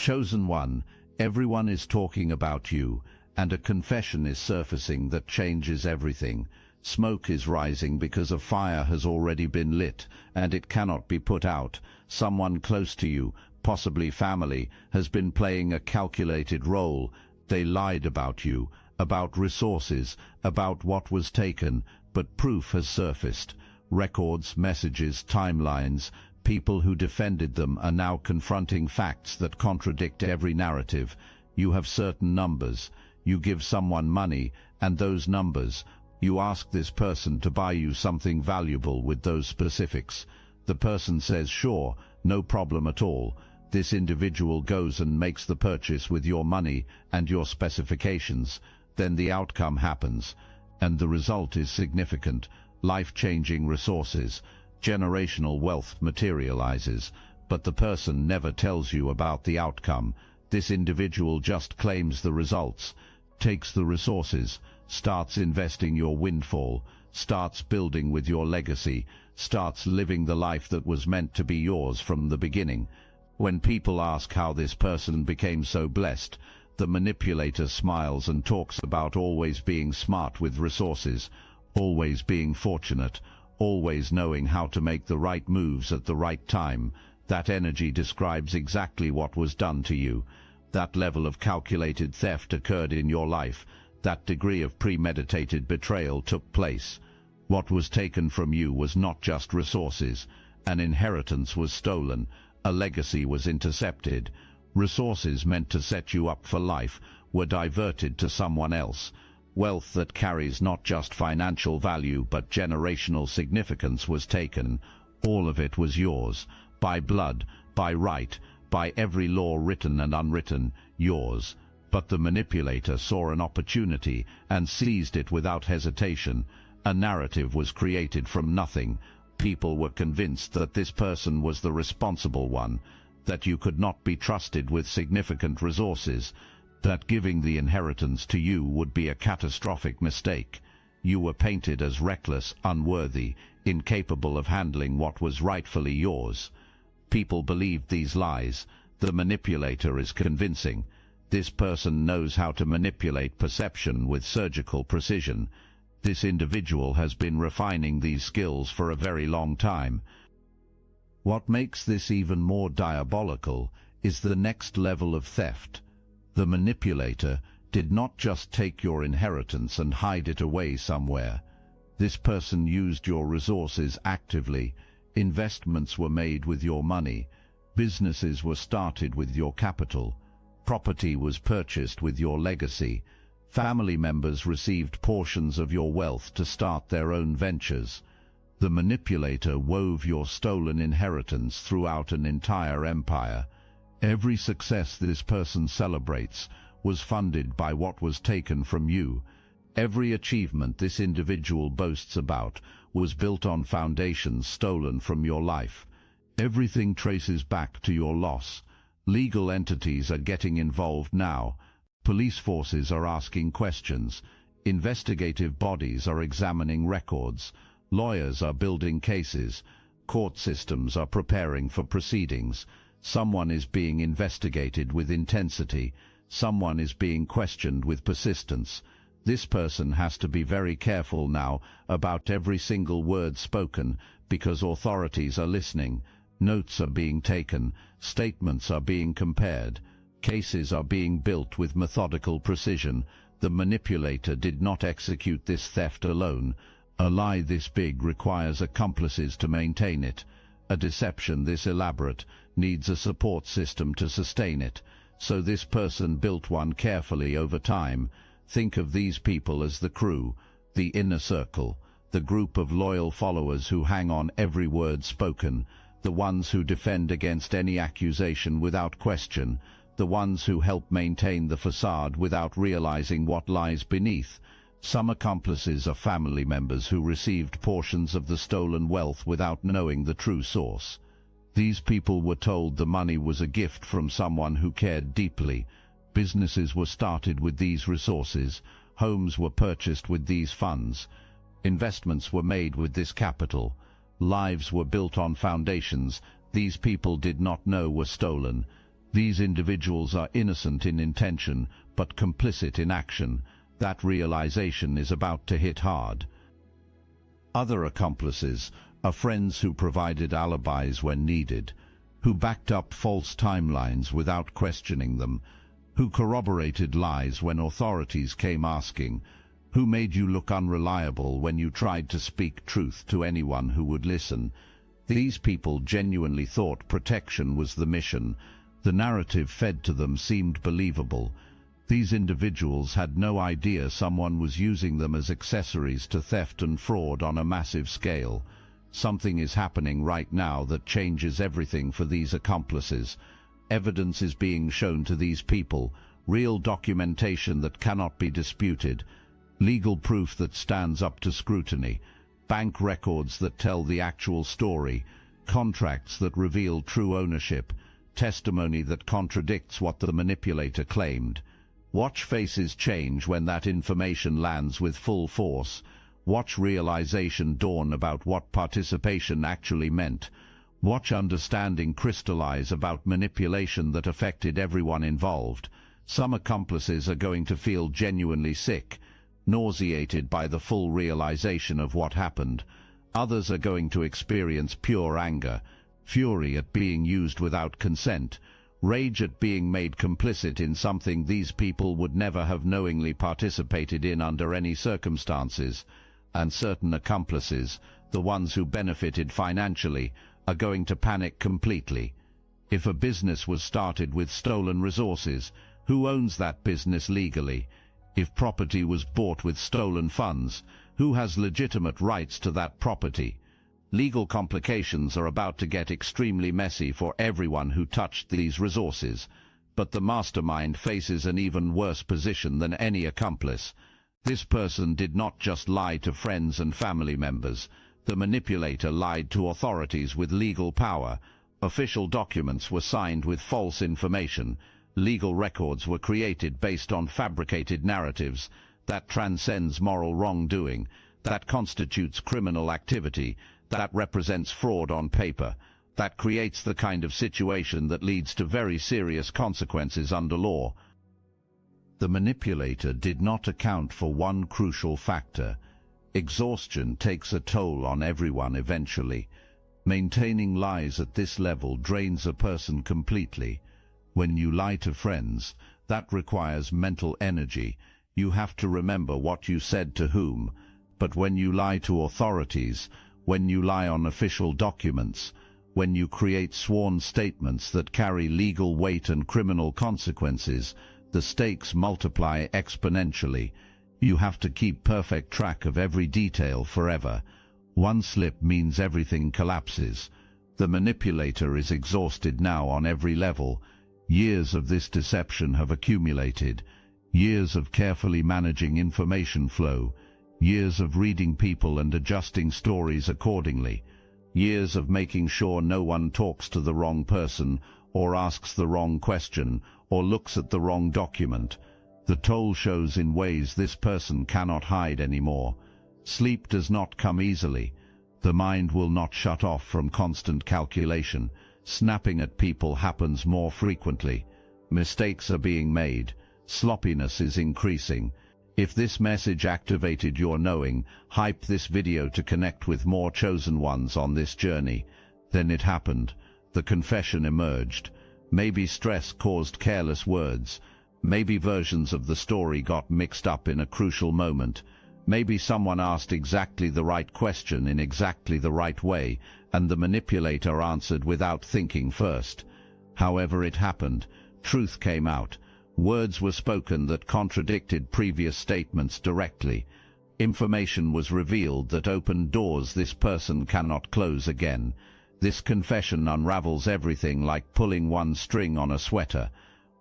Chosen one, everyone is talking about you, and a confession is surfacing that changes everything. Smoke is rising because a fire has already been lit, and it cannot be put out. Someone close to you, possibly family, has been playing a calculated role. They lied about you, about resources, about what was taken, but proof has surfaced. Records, messages, timelines. People who defended them are now confronting facts that contradict every narrative. You have certain numbers. You give someone money, and those numbers. You ask this person to buy you something valuable with those specifics. The person says, sure, no problem at all. This individual goes and makes the purchase with your money and your specifications. Then the outcome happens, and the result is significant. Life-changing resources. Generational wealth materializes, but the person never tells you about the outcome. This individual just claims the results, takes the resources, starts investing your windfall, starts building with your legacy, starts living the life that was meant to be yours from the beginning. When people ask how this person became so blessed, the manipulator smiles and talks about always being smart with resources, always being fortunate, always knowing how to make the right moves at the right time. That energy describes exactly what was done to you. That level of calculated theft occurred in your life. That degree of premeditated betrayal took place. What was taken from you was not just resources. An inheritance was stolen. A legacy was intercepted. Resources meant to set you up for life were diverted to someone else. Wealth that carries not just financial value but generational significance was taken. All of it was yours, by blood, by right, by every law written and unwritten, yours. But the manipulator saw an opportunity and seized it without hesitation. A narrative was created from nothing. People were convinced that this person was the responsible one, that you could not be trusted with significant resources, that giving the inheritance to you would be a catastrophic mistake. You were painted as reckless, unworthy, incapable of handling what was rightfully yours. People believed these lies. The manipulator is convincing. This person knows how to manipulate perception with surgical precision. This individual has been refining these skills for a very long time. What makes this even more diabolical is the next level of theft. The manipulator did not just take your inheritance and hide it away somewhere. This person used your resources actively. Investments were made with your money. Businesses were started with your capital. Property was purchased with your legacy. Family members received portions of your wealth to start their own ventures. The manipulator wove your stolen inheritance throughout an entire empire. Every success this person celebrates was funded by what was taken from you. Every achievement this individual boasts about was built on foundations stolen from your life. Everything traces back to your loss. Legal entities are getting involved now. Police forces are asking questions. Investigative bodies are examining records. Lawyers are building cases. Court systems are preparing for proceedings. Someone is being investigated with intensity. Someone is being questioned with persistence. This person has to be very careful now about every single word spoken because authorities are listening. Notes are being taken. Statements are being compared. Cases are being built with methodical precision. The manipulator did not execute this theft alone. A lie this big requires accomplices to maintain it. A deception this elaborate needs a support system to sustain it. So this person built one carefully over time. Think of these people as the crew, the inner circle, the group of loyal followers who hang on every word spoken, the ones who defend against any accusation without question, the ones who help maintain the facade without realizing what lies beneath. Some accomplices are family members who received portions of the stolen wealth without knowing the true source. These people were told the money was a gift from someone who cared deeply. Businesses were started with these resources. Homes were purchased with these funds. Investments were made with this capital. Lives were built on foundations these people did not know were stolen. These individuals are innocent in intention, but complicit in action. That realization is about to hit hard. Other accomplices are friends who provided alibis when needed, who backed up false timelines without questioning them, who corroborated lies when authorities came asking, who made you look unreliable when you tried to speak truth to anyone who would listen. These people genuinely thought protection was the mission. The narrative fed to them seemed believable. These individuals had no idea someone was using them as accessories to theft and fraud on a massive scale. Something is happening right now that changes everything for these accomplices. Evidence is being shown to these people, real documentation that cannot be disputed, legal proof that stands up to scrutiny, bank records that tell the actual story, contracts that reveal true ownership, testimony that contradicts what the manipulator claimed. Watch faces change when that information lands with full force. Watch realization dawn about what participation actually meant. Watch understanding crystallize about manipulation that affected everyone involved. Some accomplices are going to feel genuinely sick, nauseated by the full realization of what happened. Others are going to experience pure anger, fury at being used without consent, rage at being made complicit in something these people would never have knowingly participated in under any circumstances. And certain accomplices, the ones who benefited financially, are going to panic completely. If a business was started with stolen resources, who owns that business legally? If property was bought with stolen funds, who has legitimate rights to that property? Legal complications are about to get extremely messy for everyone who touched these resources, but the mastermind faces an even worse position than any accomplice. This person did not just lie to friends and family members. The manipulator lied to authorities with legal power. Official documents were signed with false information. Legal records were created based on fabricated narratives. That transcends moral wrongdoing. That constitutes criminal activity. That represents fraud on paper. That creates the kind of situation that leads to very serious consequences under law. The manipulator did not account for one crucial factor. Exhaustion takes a toll on everyone eventually. Maintaining lies at this level drains a person completely. When you lie to friends, that requires mental energy. You have to remember what you said to whom. But when you lie to authorities, when you lie on official documents, when you create sworn statements that carry legal weight and criminal consequences, the stakes multiply exponentially. You have to keep perfect track of every detail forever. One slip means everything collapses. The manipulator is exhausted now on every level. Years of this deception have accumulated. Years of carefully managing information flow. Years of reading people and adjusting stories accordingly. Years of making sure no one talks to the wrong person, or asks the wrong question, or looks at the wrong document. The toll shows in ways this person cannot hide anymore. Sleep does not come easily. The mind will not shut off from constant calculation. Snapping at people happens more frequently. Mistakes are being made. Sloppiness is increasing. If this message activated your knowing, hype this video to connect with more chosen ones on this journey. Then it happened. The confession emerged. Maybe stress caused careless words. Maybe versions of the story got mixed up in a crucial moment. Maybe someone asked exactly the right question in exactly the right way, and the manipulator answered without thinking first. However it happened, truth came out. Words were spoken that contradicted previous statements directly. Information was revealed that opened doors this person cannot close again. This confession unravels everything like pulling one string on a sweater.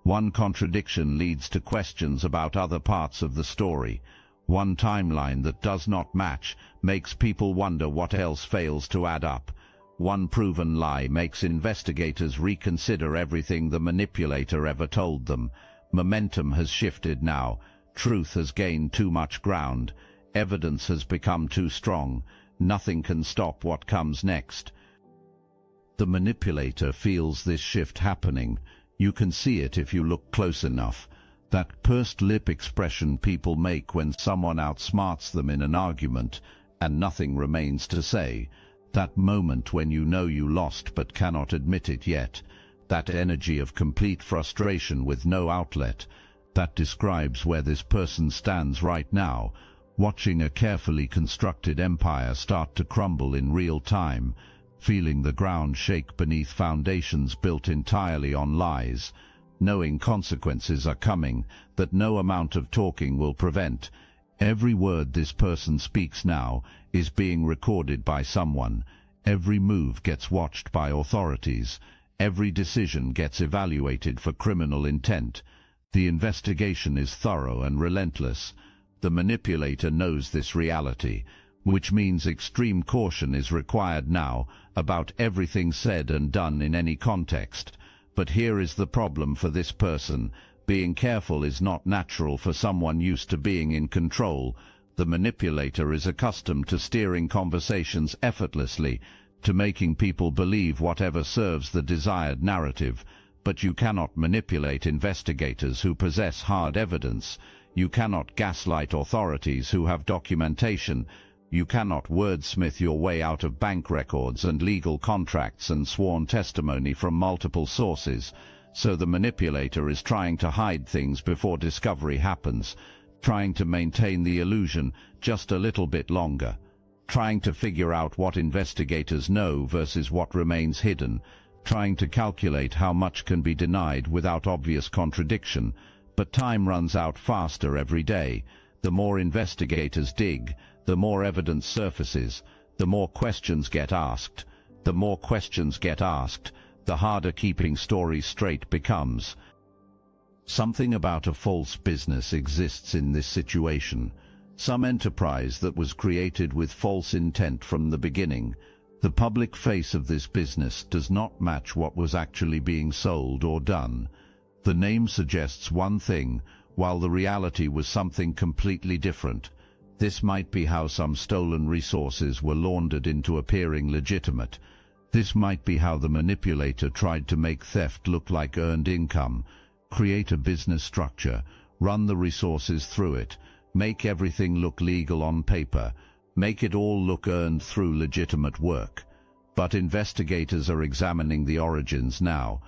One contradiction leads to questions about other parts of the story. One timeline that does not match makes people wonder what else fails to add up. One proven lie makes investigators reconsider everything the manipulator ever told them. Momentum has shifted now. Truth has gained too much ground. Evidence has become too strong. Nothing can stop what comes next. The manipulator feels this shift happening. You can see it if you look close enough. That pursed lip expression people make when someone outsmarts them in an argument and nothing remains to say. That moment when you know you lost but cannot admit it yet. That energy of complete frustration with no outlet. That describes where this person stands right now, watching a carefully constructed empire start to crumble in real time, feeling the ground shake beneath foundations built entirely on lies, knowing consequences are coming that no amount of talking will prevent. Every word this person speaks now is being recorded by someone. Every move gets watched by authorities. Every decision gets evaluated for criminal intent. The investigation is thorough and relentless. The manipulator knows this reality, which means extreme caution is required now about everything said and done in any context. But here is the problem for this person. Being careful is not natural for someone used to being in control. The manipulator is accustomed to steering conversations effortlessly, to making people believe whatever serves the desired narrative. But you cannot manipulate investigators who possess hard evidence. You cannot gaslight authorities who have documentation. You cannot wordsmith your way out of bank records and legal contracts and sworn testimony from multiple sources. So the manipulator is trying to hide things before discovery happens, trying to maintain the illusion just a little bit longer, trying to figure out what investigators know versus what remains hidden, trying to calculate how much can be denied without obvious contradiction. But time runs out faster every day. The more investigators dig, the more evidence surfaces, the more questions get asked. The more questions get asked, the harder keeping stories straight becomes. Something about a false business exists in this situation. Some enterprise that was created with false intent from the beginning. The public face of this business does not match what was actually being sold or done. The name suggests one thing, while the reality was something completely different. This might be how some stolen resources were laundered into appearing legitimate. This might be how the manipulator tried to make theft look like earned income, create a business structure, run the resources through it, make everything look legal on paper, make it all look earned through legitimate work. But investigators are examining the origins now,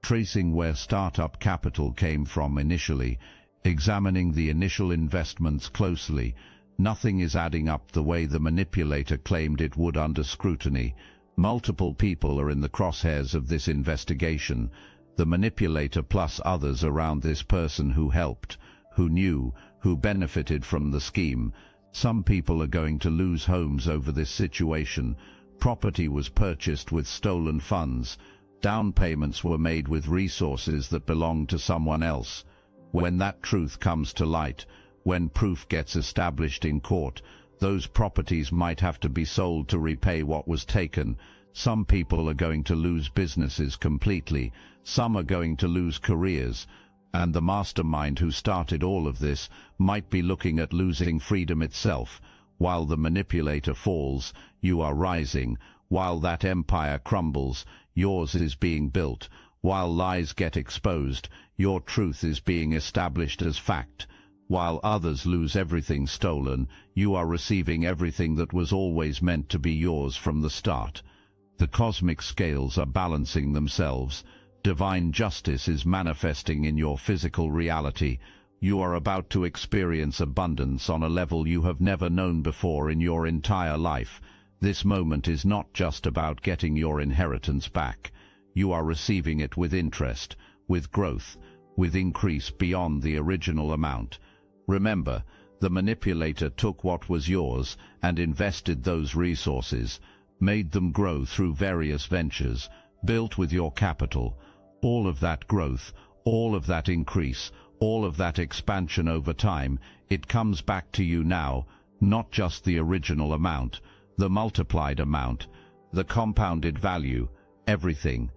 tracing where startup capital came from initially, examining the initial investments closely. Nothing is adding up the way the manipulator claimed it would under scrutiny. Multiple people are in the crosshairs of this investigation. The manipulator plus others around this person who helped, who knew, who benefited from the scheme. Some people are going to lose homes over this situation. Property was purchased with stolen funds. Down payments were made with resources that belonged to someone else. When that truth comes to light, when proof gets established in court, those properties might have to be sold to repay what was taken. Some people are going to lose businesses completely. Some are going to lose careers. And the mastermind who started all of this might be looking at losing freedom itself. While the manipulator falls, you are rising. While that empire crumbles, yours is being built. While lies get exposed, your truth is being established as fact. While others lose everything stolen, you are receiving everything that was always meant to be yours from the start. The cosmic scales are balancing themselves. Divine justice is manifesting in your physical reality. You are about to experience abundance on a level you have never known before in your entire life. This moment is not just about getting your inheritance back. You are receiving it with interest, with growth, with increase beyond the original amount. Remember, the manipulator took what was yours and invested those resources, made them grow through various ventures, built with your capital. All of that growth, all of that increase, all of that expansion over time, it comes back to you now, not just the original amount, the multiplied amount, the compounded value, everything.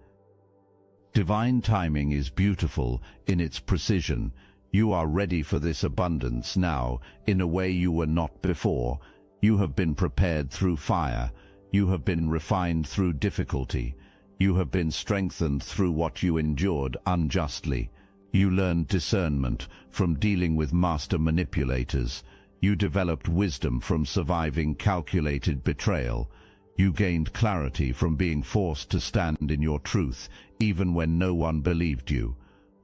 Divine timing is beautiful in its precision. You are ready for this abundance now in a way you were not before. You have been prepared through fire. You have been refined through difficulty. You have been strengthened through what you endured unjustly. You learned discernment from dealing with master manipulators. You developed wisdom from surviving calculated betrayal. You gained clarity from being forced to stand in your truth, even when no one believed you.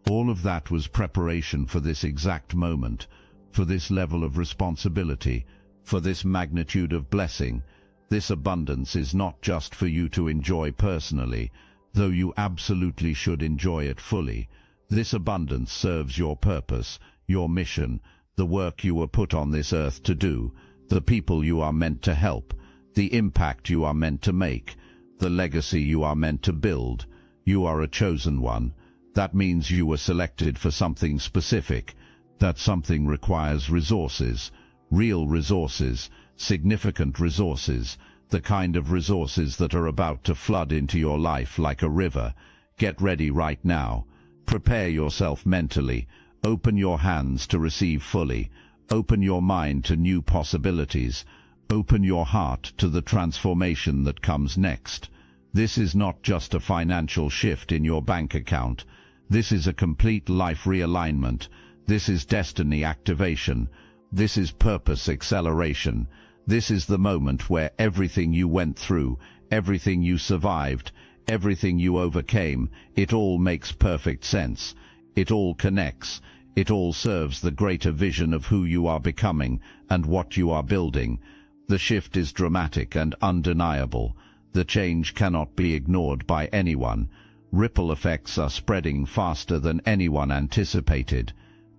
All of that was preparation for this exact moment, for this level of responsibility, for this magnitude of blessing. This abundance is not just for you to enjoy personally, though you absolutely should enjoy it fully. This abundance serves your purpose, your mission, the work you were put on this earth to do, the people you are meant to help, the impact you are meant to make, the legacy you are meant to build. You are a chosen one. That means you were selected for something specific. That something requires resources, real resources, significant resources, the kind of resources that are about to flood into your life like a river. Get ready right now. Prepare yourself mentally. Open your hands to receive fully. Open your mind to new possibilities. Open your heart to the transformation that comes next. This is not just a financial shift in your bank account. This is a complete life realignment. This is destiny activation. This is purpose acceleration. This is the moment where everything you went through, everything you survived, everything you overcame, it all makes perfect sense. It all connects. It all serves the greater vision of who you are becoming and what you are building. The shift is dramatic and undeniable. The change cannot be ignored by anyone. Ripple effects are spreading faster than anyone anticipated.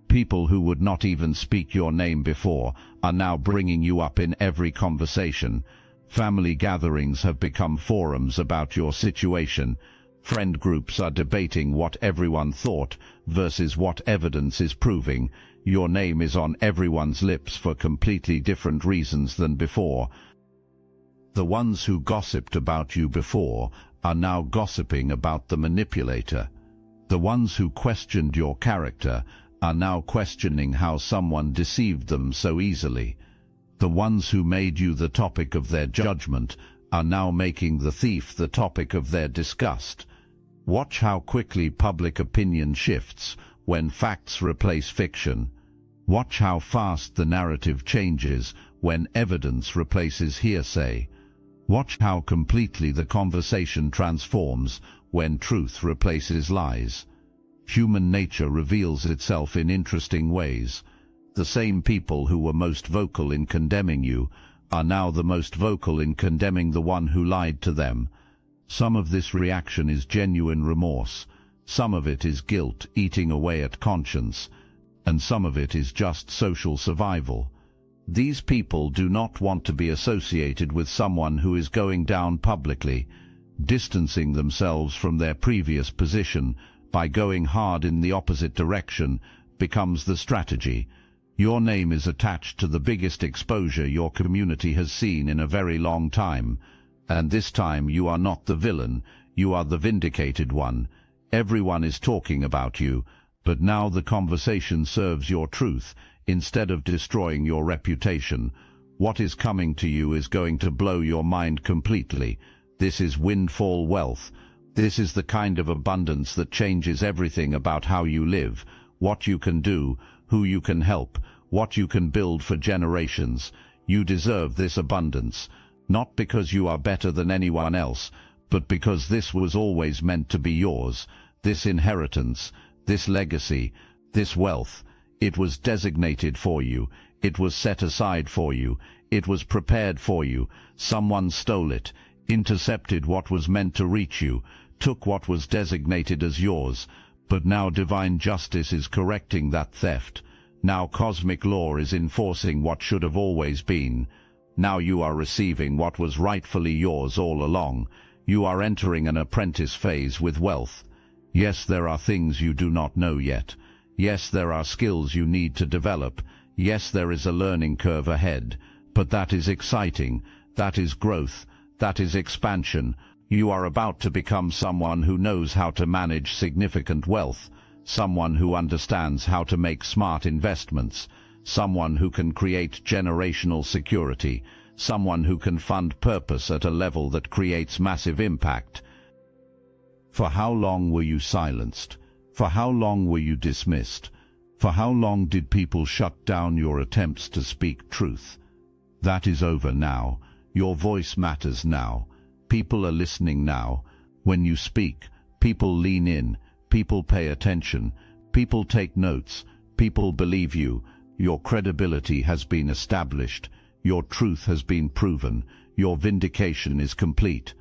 People who would not even speak your name before are now bringing you up in every conversation. Family gatherings have become forums about your situation. Friend groups are debating what everyone thought versus what evidence is proving. Your name is on everyone's lips for completely different reasons than before. The ones who gossiped about you before are now gossiping about the manipulator. The ones who questioned your character are now questioning how someone deceived them so easily. The ones who made you the topic of their judgment are now making the thief the topic of their disgust. Watch how quickly public opinion shifts when facts replace fiction. Watch how fast the narrative changes when evidence replaces hearsay. Watch how completely the conversation transforms when truth replaces lies. Human nature reveals itself in interesting ways. The same people who were most vocal in condemning you are now the most vocal in condemning the one who lied to them. Some of this reaction is genuine remorse. Some of it is guilt eating away at conscience. And some of it is just social survival. These people do not want to be associated with someone who is going down publicly, distancing themselves from their previous position by going hard in the opposite direction becomes the strategy. Your name is attached to the biggest exposure your community has seen in a very long time. And this time you are not the villain, you are the vindicated one. Everyone is talking about you, but now the conversation serves your truth instead of destroying your reputation. What is coming to you is going to blow your mind completely. This is windfall wealth. This is the kind of abundance that changes everything about how you live, what you can do, who you can help, what you can build for generations. You deserve this abundance, not because you are better than anyone else, but because this was always meant to be yours. This inheritance, this legacy, this wealth, it was designated for you. It was set aside for you. It was prepared for you. Someone stole it, intercepted what was meant to reach you, took what was designated as yours. But now divine justice is correcting that theft. Now cosmic law is enforcing what should have always been. Now you are receiving what was rightfully yours all along. You are entering an apprentice phase with wealth. Yes, there are things you do not know yet. Yes, there are skills you need to develop. Yes, there is a learning curve ahead. But that is exciting. That is growth. That is expansion. You are about to become someone who knows how to manage significant wealth, someone who understands how to make smart investments, someone who can create generational security, someone who can fund purpose at a level that creates massive impact. For how long were you silenced? For how long were you dismissed? For how long did people shut down your attempts to speak truth? That is over now. Your voice matters now. People are listening now. When you speak, people lean in, people pay attention, people take notes, people believe you. Your credibility has been established. Your truth has been proven. Your vindication is complete.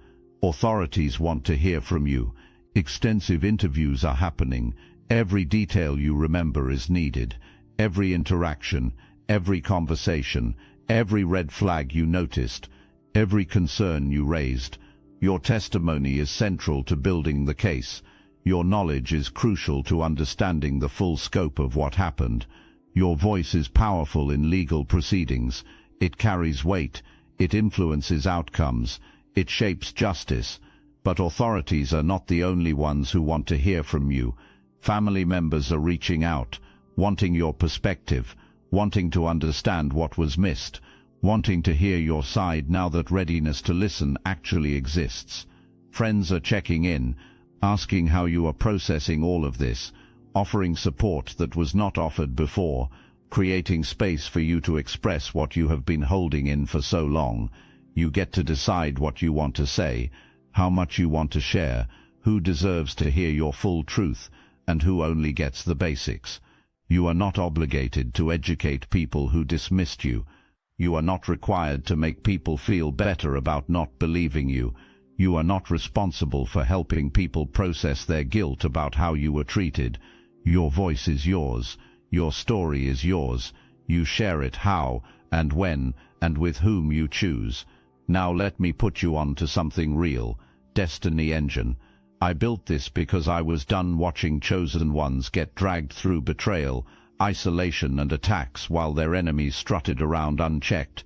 Authorities want to hear from you. Extensive interviews are happening. Every detail you remember is needed. Every interaction, every conversation, every red flag you noticed, every concern you raised. Your testimony is central to building the case. Your knowledge is crucial to understanding the full scope of what happened. Your voice is powerful in legal proceedings. It carries weight. It influences outcomes. It shapes justice. But authorities are not the only ones who want to hear from you. Family members are reaching out, wanting your perspective, wanting to understand what was missed, wanting to hear your side now that readiness to listen actually exists. Friends are checking in, asking how you are processing all of this, offering support that was not offered before, creating space for you to express what you have been holding in for so long. You get to decide what you want to say, how much you want to share, who deserves to hear your full truth, and who only gets the basics. You are not obligated to educate people who dismissed you. You are not required to make people feel better about not believing you. You are not responsible for helping people process their guilt about how you were treated. Your voice is yours. Your story is yours. You share it how and when and with whom you choose. Now let me put you on to something real. Destiny Engine. I built this because I was done watching chosen ones get dragged through betrayal, isolation and attacks while their enemies strutted around unchecked.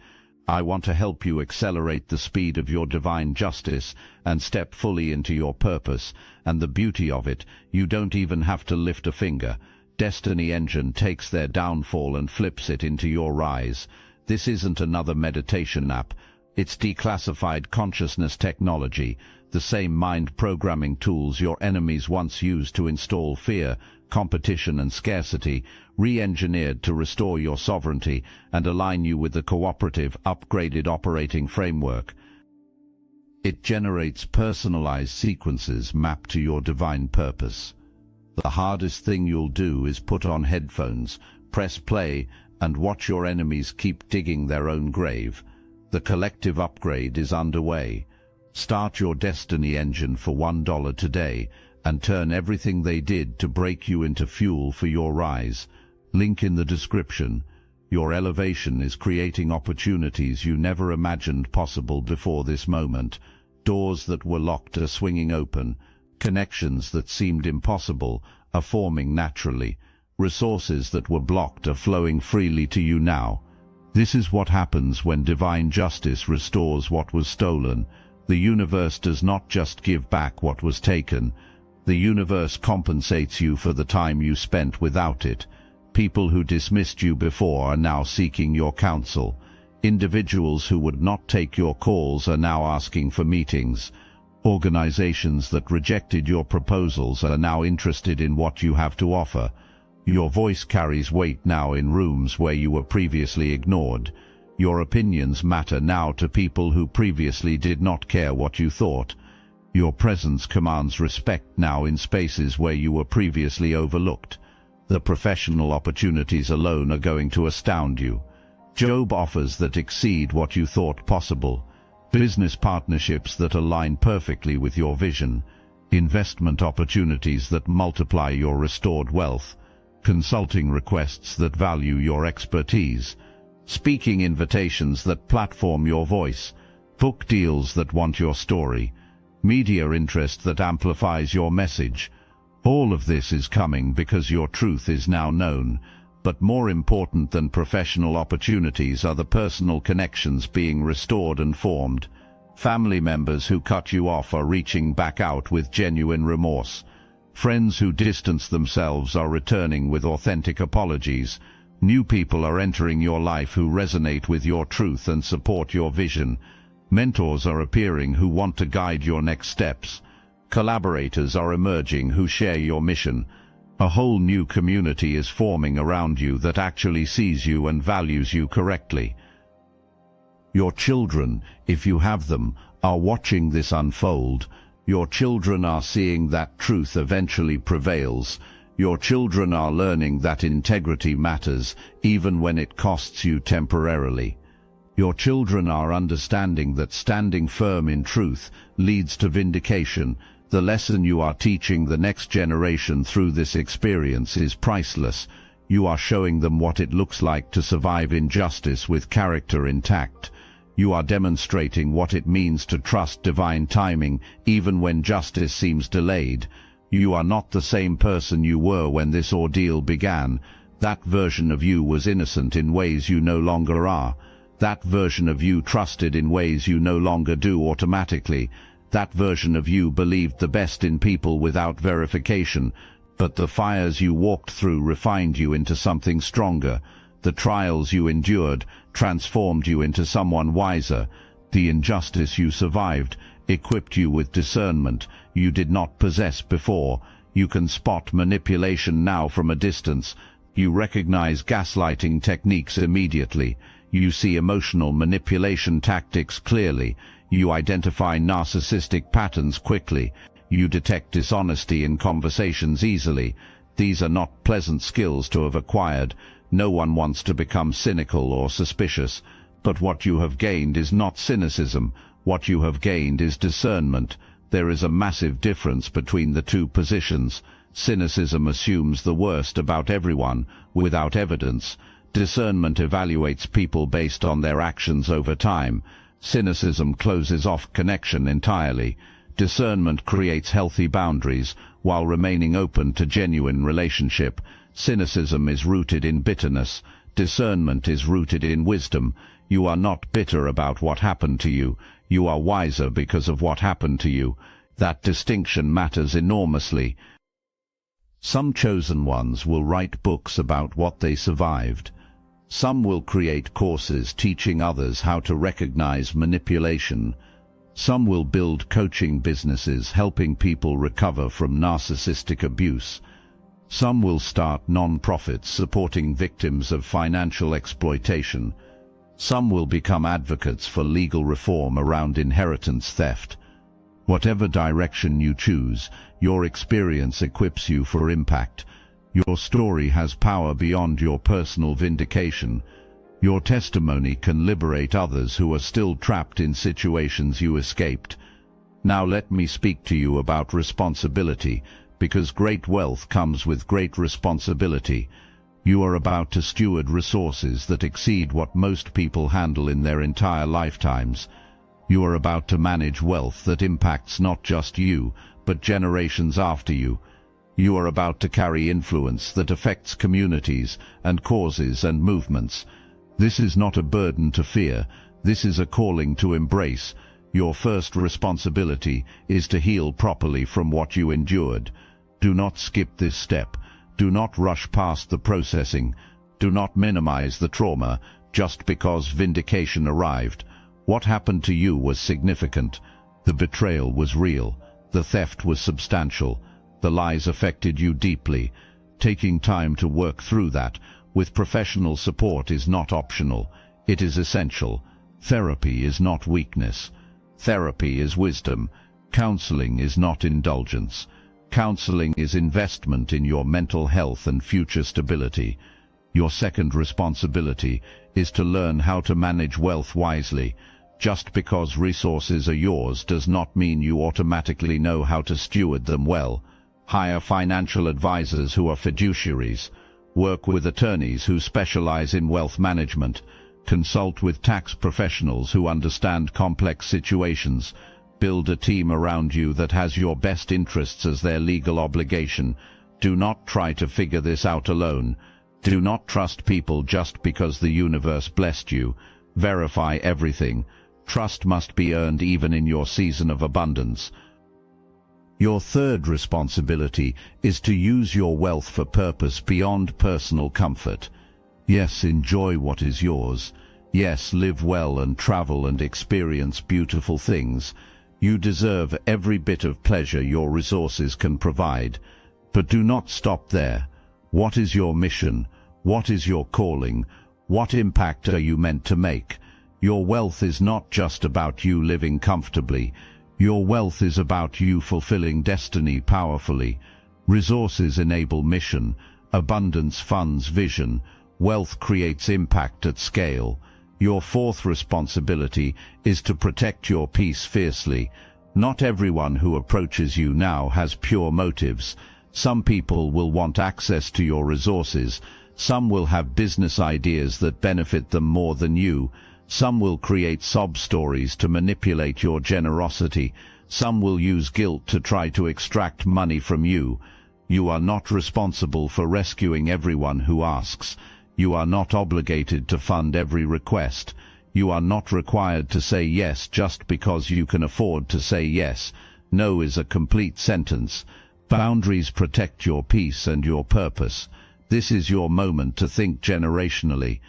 I want to help you accelerate the speed of your divine justice and step fully into your purpose. And the beauty of it, you don't even have to lift a finger. Destiny Engine takes their downfall and flips it into your rise. This isn't another meditation app. It's declassified consciousness technology, the same mind programming tools your enemies once used to install fear, competition and scarcity, re-engineered to restore your sovereignty and align you with the cooperative, upgraded operating framework. It generates personalized sequences mapped to your divine purpose. The hardest thing you'll do is put on headphones, press play, and watch your enemies keep digging their own grave. The collective upgrade is underway. Start your Destiny Engine for $1 today and turn everything they did to break you into fuel for your rise. Link in the description. Your elevation is creating opportunities you never imagined possible before this moment. Doors that were locked are swinging open. Connections that seemed impossible are forming naturally. Resources that were blocked are flowing freely to you now. This is what happens when divine justice restores what was stolen. The universe does not just give back what was taken. The universe compensates you for the time you spent without it. People who dismissed you before are now seeking your counsel. Individuals who would not take your calls are now asking for meetings. Organizations that rejected your proposals are now interested in what you have to offer. Your voice carries weight now in rooms where you were previously ignored. Your opinions matter now to people who previously did not care what you thought. Your presence commands respect now in spaces where you were previously overlooked. The professional opportunities alone are going to astound you. Job offers that exceed what you thought possible. Business partnerships that align perfectly with your vision. Investment opportunities that multiply your restored wealth. Consulting requests that value your expertise. Speaking invitations that platform your voice. Book deals that want your story. Media interest that amplifies your message. All of this is coming because your truth is now known. But more important than professional opportunities are the personal connections being restored and formed. Family members who cut you off are reaching back out with genuine remorse. Friends who distance themselves are returning with authentic apologies. New people are entering your life who resonate with your truth and support your vision. Mentors are appearing who want to guide your next steps. Collaborators are emerging who share your mission. A whole new community is forming around you that actually sees you and values you correctly. Your children, if you have them, are watching this unfold. Your children are seeing that truth eventually prevails. Your children are learning that integrity matters, even when it costs you temporarily. Your children are understanding that standing firm in truth leads to vindication. The lesson you are teaching the next generation through this experience is priceless. You are showing them what it looks like to survive injustice with character intact. You are demonstrating what it means to trust divine timing even when justice seems delayed. You are not the same person you were when this ordeal began. That version of you was innocent in ways you no longer are. That version of you trusted in ways you no longer do automatically. That version of you believed the best in people without verification. But the fires you walked through refined you into something stronger. The trials you endured transformed you into someone wiser. The injustice you survived equipped you with discernment you did not possess before. You can spot manipulation now from a distance. You recognize gaslighting techniques immediately. You see emotional manipulation tactics clearly. You identify narcissistic patterns quickly. You detect dishonesty in conversations easily. These are not pleasant skills to have acquired. No one wants to become cynical or suspicious. But what you have gained is not cynicism. What you have gained is discernment. There is a massive difference between the two positions. Cynicism assumes the worst about everyone, without evidence. Discernment evaluates people based on their actions over time. Cynicism closes off connection entirely. Discernment creates healthy boundaries, while remaining open to genuine relationship. Cynicism is rooted in bitterness. Discernment is rooted in wisdom. You are not bitter about what happened to you. You are wiser because of what happened to you. That distinction matters enormously. Some chosen ones will write books about what they survived. Some will create courses teaching others how to recognize manipulation. Some will build coaching businesses helping people recover from narcissistic abuse. Some will start non-profits supporting victims of financial exploitation. Some will become advocates for legal reform around inheritance theft. Whatever direction you choose, your experience equips you for impact. Your story has power beyond your personal vindication. Your testimony can liberate others who are still trapped in situations you escaped. Now let me speak to you about responsibility, because great wealth comes with great responsibility. You are about to steward resources that exceed what most people handle in their entire lifetimes. You are about to manage wealth that impacts not just you, but generations after you. You are about to carry influence that affects communities and causes and movements. This is not a burden to fear. This is a calling to embrace. Your first responsibility is to heal properly from what you endured. Do not skip this step. Do not rush past the processing. Do not minimize the trauma just because vindication arrived. What happened to you was significant. The betrayal was real. The theft was substantial. The lies affected you deeply. Taking time to work through that with professional support is not optional. It is essential. Therapy is not weakness. Therapy is wisdom. Counseling is not indulgence. Counseling is investment in your mental health and future stability. Your second responsibility is to learn how to manage wealth wisely. Just because resources are yours does not mean you automatically know how to steward them well. Hire financial advisors who are fiduciaries. Work with attorneys who specialize in wealth management. Consult with tax professionals who understand complex situations. Build a team around you that has your best interests as their legal obligation. Do not try to figure this out alone. Do not trust people just because the universe blessed you. Verify everything. Trust must be earned even in your season of abundance. Your third responsibility is to use your wealth for purpose beyond personal comfort. Yes, enjoy what is yours. Yes, live well and travel and experience beautiful things. You deserve every bit of pleasure your resources can provide. But do not stop there. What is your mission? What is your calling? What impact are you meant to make? Your wealth is not just about you living comfortably. Your wealth is about you fulfilling destiny powerfully. Resources enable mission. Abundance funds vision. Wealth creates impact at scale. Your fourth responsibility is to protect your peace fiercely. Not everyone who approaches you now has pure motives. Some people will want access to your resources. Some will have business ideas that benefit them more than you. Some will create sob stories to manipulate your generosity. Some will use guilt to try to extract money from you. You are not responsible for rescuing everyone who asks. You are not obligated to fund every request. You are not required to say yes just because you can afford to say yes. No is a complete sentence. Boundaries protect your peace and your purpose. This is your moment to think generationally.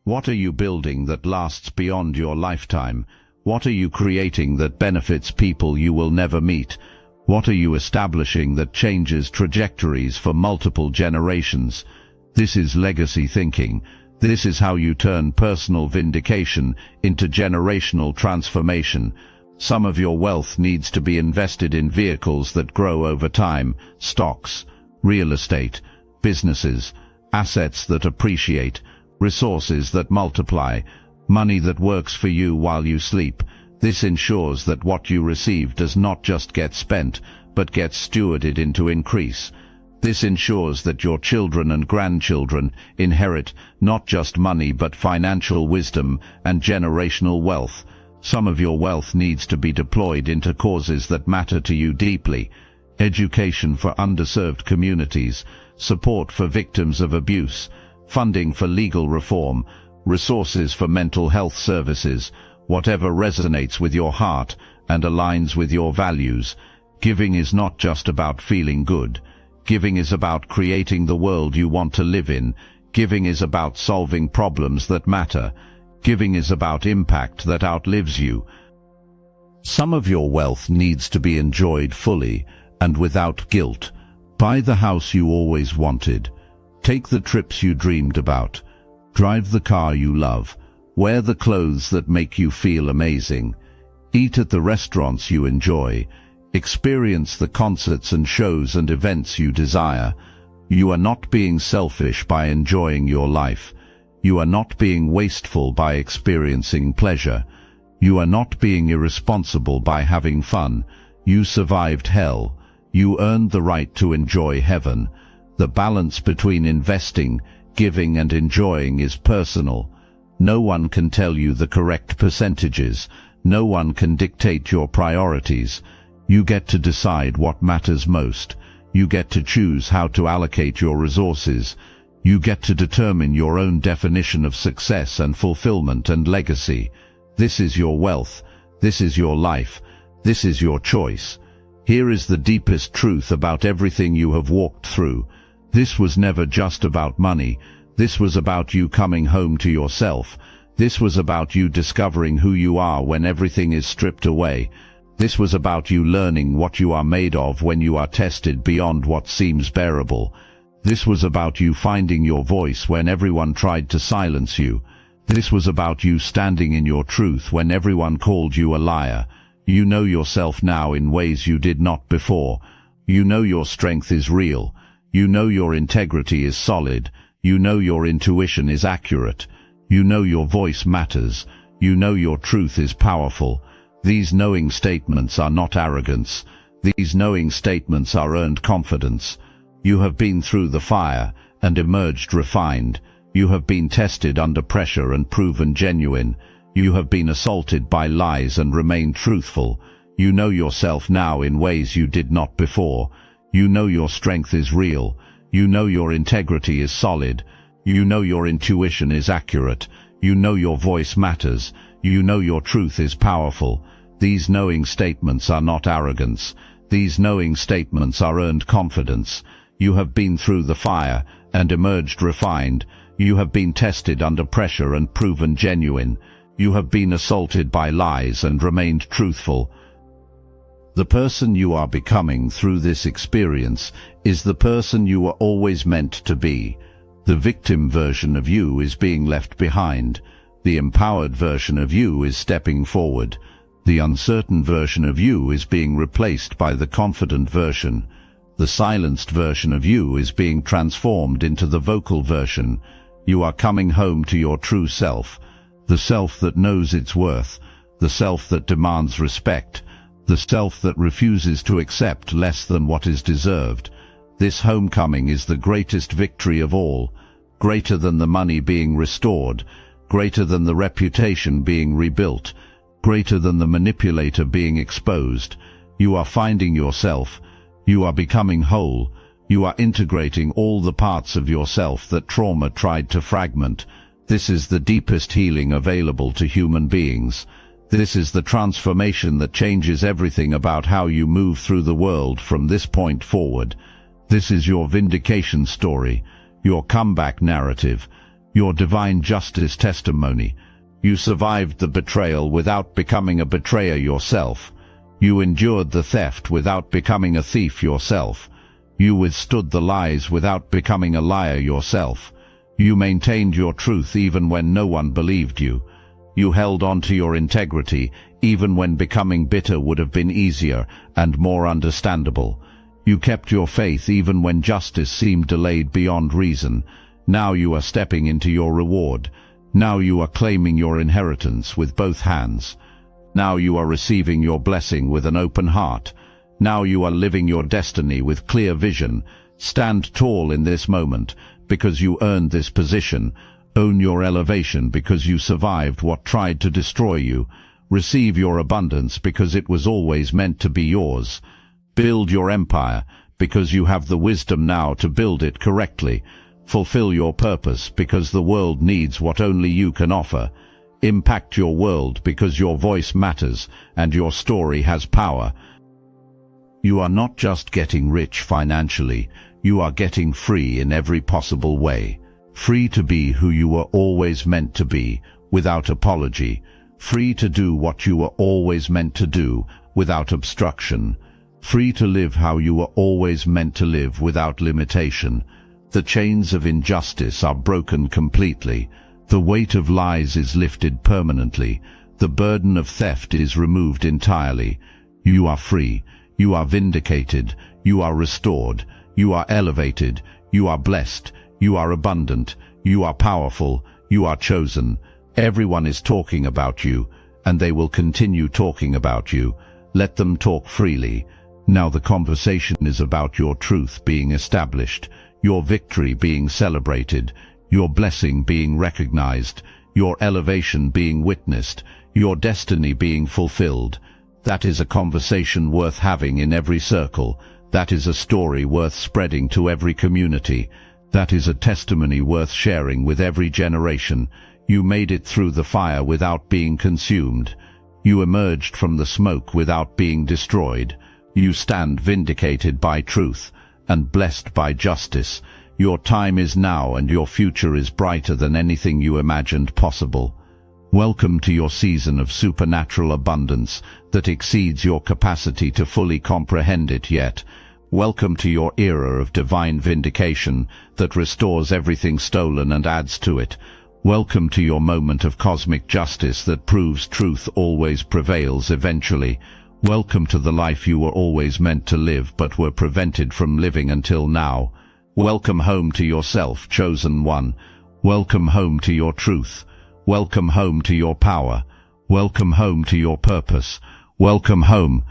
What are you building that lasts beyond your lifetime? What are you creating that benefits people you will never meet? What are you establishing that changes trajectories for multiple generations? This is legacy thinking. This is how you turn personal vindication into generational transformation. Some of your wealth needs to be invested in vehicles that grow over time, stocks, real estate, businesses, assets that appreciate, resources that multiply, money that works for you while you sleep. This ensures that what you receive does not just get spent, but gets stewarded into increase. This ensures that your children and grandchildren inherit not just money but financial wisdom and generational wealth. Some of your wealth needs to be deployed into causes that matter to you deeply. Education for underserved communities, support for victims of abuse, funding for legal reform, resources for mental health services, whatever resonates with your heart and aligns with your values. Giving is not just about feeling good. Giving is about creating the world you want to live in. Giving is about solving problems that matter. Giving is about impact that outlives you. Some of your wealth needs to be enjoyed fully and without guilt. Buy the house you always wanted. Take the trips you dreamed about. Drive the car you love. Wear the clothes that make you feel amazing. Eat at the restaurants you enjoy. Experience the concerts and shows and events you desire. You are not being selfish by enjoying your life. You are not being wasteful by experiencing pleasure. You are not being irresponsible by having fun. You survived hell. You earned the right to enjoy heaven. The balance between investing, giving and enjoying is personal. No one can tell you the correct percentages. No one can dictate your priorities. You get to decide what matters most. You get to choose how to allocate your resources. You get to determine your own definition of success and fulfillment and legacy. This is your wealth. This is your life. This is your choice. Here is the deepest truth about everything you have walked through. This was never just about money. This was about you coming home to yourself. This was about you discovering who you are when everything is stripped away. This was about you learning what you are made of when you are tested beyond what seems bearable. This was about you finding your voice when everyone tried to silence you. This was about you standing in your truth when everyone called you a liar. You know yourself now in ways you did not before. You know your strength is real. You know your integrity is solid. You know your intuition is accurate. You know your voice matters. You know your truth is powerful. These knowing statements are not arrogance. These knowing statements are earned confidence. You have been through the fire and emerged refined. You have been tested under pressure and proven genuine. You have been assaulted by lies and remained truthful. You know yourself now in ways you did not before. You know your strength is real. You know your integrity is solid. You know your intuition is accurate. You know your voice matters. You know your truth is powerful. These knowing statements are not arrogance. These knowing statements are earned confidence. You have been through the fire and emerged refined. You have been tested under pressure and proven genuine. You have been assaulted by lies and remained truthful. The person you are becoming through this experience is the person you were always meant to be. The victim version of you is being left behind. The empowered version of you is stepping forward. The uncertain version of you is being replaced by the confident version. The silenced version of you is being transformed into the vocal version. You are coming home to your true self, the self that knows its worth, the self that demands respect, the self that refuses to accept less than what is deserved. This homecoming is the greatest victory of all, greater than the money being restored, greater than the reputation being rebuilt, greater than the manipulator being exposed. You are finding yourself. You are becoming whole. You are integrating all the parts of yourself that trauma tried to fragment. This is the deepest healing available to human beings. This is the transformation that changes everything about how you move through the world from this point forward. This is your vindication story, your comeback narrative, your divine justice testimony. You survived the betrayal without becoming a betrayer yourself. You endured the theft without becoming a thief yourself. You withstood the lies without becoming a liar yourself. You maintained your truth even when no one believed you. You held on to your integrity even when becoming bitter would have been easier and more understandable. You kept your faith even when justice seemed delayed beyond reason. Now you are stepping into your reward. Now you are claiming your inheritance with both hands. Now you are receiving your blessing with an open heart. Now you are living your destiny with clear vision. Stand tall in this moment because you earned this position. Own your elevation because you survived what tried to destroy you. Receive your abundance because it was always meant to be yours. Build your empire because you have the wisdom now to build it correctly. Fulfill your purpose because the world needs what only you can offer. Impact your world because your voice matters and your story has power. You are not just getting rich financially, you are getting free in every possible way. Free to be who you were always meant to be, without apology. Free to do what you were always meant to do, without obstruction. Free to live how you were always meant to live, without limitation. The chains of injustice are broken completely. The weight of lies is lifted permanently. The burden of theft is removed entirely. You are free. You are vindicated. You are restored. You are elevated. You are blessed. You are abundant. You are powerful. You are chosen. Everyone is talking about you, and they will continue talking about you. Let them talk freely. Now the conversation is about your truth being established, your victory being celebrated, your blessing being recognized, your elevation being witnessed, your destiny being fulfilled. That is a conversation worth having in every circle. That is a story worth spreading to every community. That is a testimony worth sharing with every generation. You made it through the fire without being consumed. You emerged from the smoke without being destroyed. You stand vindicated by truth and blessed by justice. Your time is now and your future is brighter than anything you imagined possible. Welcome to your season of supernatural abundance that exceeds your capacity to fully comprehend it yet. Welcome to your era of divine vindication that restores everything stolen and adds to it. Welcome to your moment of cosmic justice that proves truth always prevails eventually. Welcome to the life you were always meant to live but were prevented from living until now. Welcome home to yourself, chosen one. Welcome home to your truth. Welcome home to your power. Welcome home to your purpose. Welcome home.